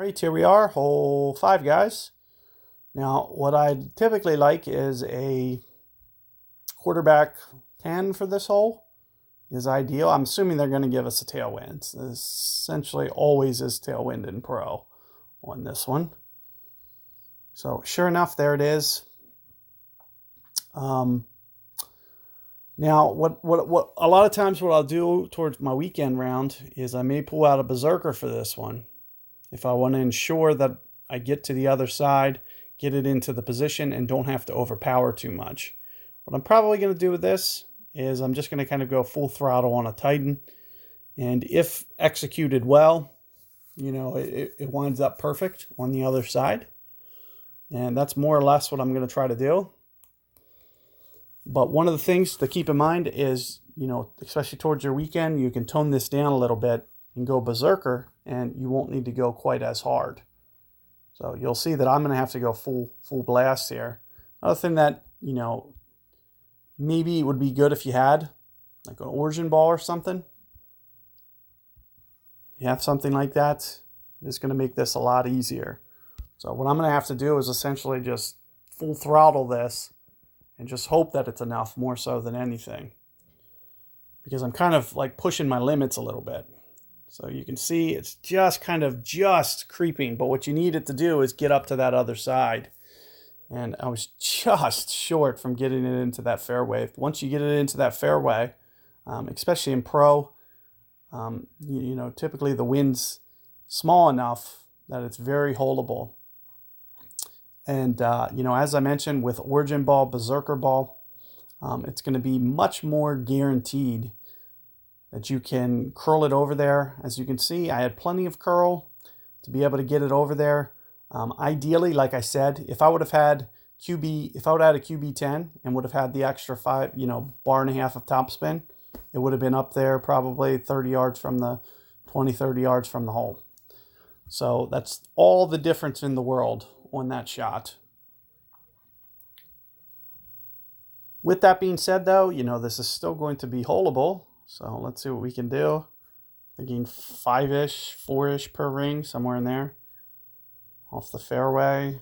All right, here we are, hole 5, guys. Now, what I typically like is a quarterback 10 for this hole is ideal. I'm assuming they're going to give us a tailwind. This essentially always is tailwind in pro on this one. So sure enough, there it is. Now, what a lot of times what I'll do towards my weekend round is I may pull out a berserker for this one. If I want to ensure that I get to the other side, get it into the position, and don't have to overpower too much. What I'm probably going to do with this is I'm just going to kind of go full throttle on a Titan. And if executed well, you know, it winds up perfect on the other side. And that's more or less what I'm going to try to do. But one of the things to keep in mind is, you know, especially towards your weekend, you can tone this down a little bit and go berserker, and you won't need to go quite as hard. So you'll see that I'm going to have to go full blast here. Another thing that, you know, maybe it would be good if you had like an origin ball or something. You have something like that, it's going to make this a lot easier. So what I'm going to have to do is essentially just full throttle this and just hope that it's enough, more so than anything. Because I'm kind of like pushing my limits a little bit. So you can see it's just kind of creeping, but what you need it to do is get up to that other side. And I was just short from getting it into that fairway. Once you get it into that fairway, especially in pro, you know, typically the wind's small enough that it's very holdable. And, you know, as I mentioned, with origin ball, berserker ball, it's going to be much more guaranteed that you can curl it over there. As you can see, I had plenty of curl to be able to get it over there. Ideally, like I said, if I would have had a QB 10 and would have had the extra 5, you know, bar and a half of topspin, it would have been up there probably 30 yards from the 30 yards from the hole. So that's all the difference in the world on that shot. With that being said, though, you know, this is still going to be holeable. So let's see what we can do. Thinking 5-ish, 4-ish per ring, somewhere in there. Off the fairway,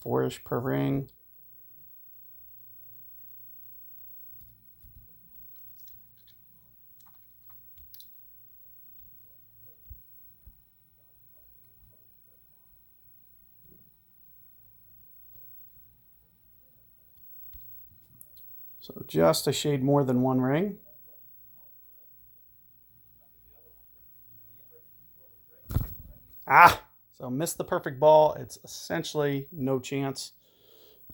4-ish per ring. So just a shade more than one ring. So missed the perfect ball. It's essentially no chance.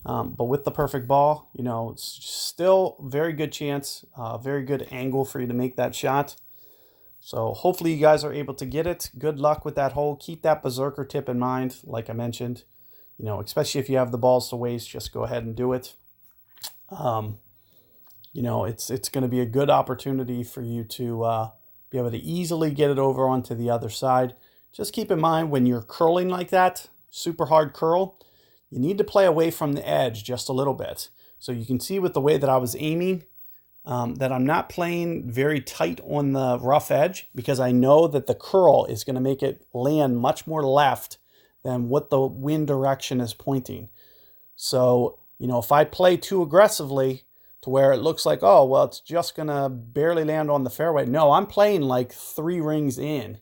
But with the perfect ball, you know, it's still very good chance, very good angle for you to make that shot. So hopefully you guys are able to get it. Good luck with that hole. Keep that berserker tip in mind, like I mentioned. You know, especially if you have the balls to waste, just go ahead and do it. You know, it's going to be a good opportunity for you to be able to easily get it over onto the other side. Just keep in mind when you're curling like that, super hard curl, you need to play away from the edge just a little bit. So you can see with the way that I was aiming that I'm not playing very tight on the rough edge because I know that the curl is going to make it land much more left than what the wind direction is pointing. So, you know, if I play too aggressively to where it looks like, oh, well, it's just going to barely land on the fairway. No, I'm playing like 3 rings in.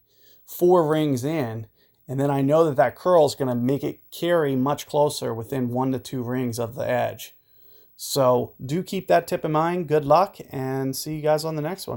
4 rings in, and then I know that that curl is going to make it carry much closer within 1 to 2 rings of the edge. So do keep that tip in mind. Good luck, and see you guys on the next one.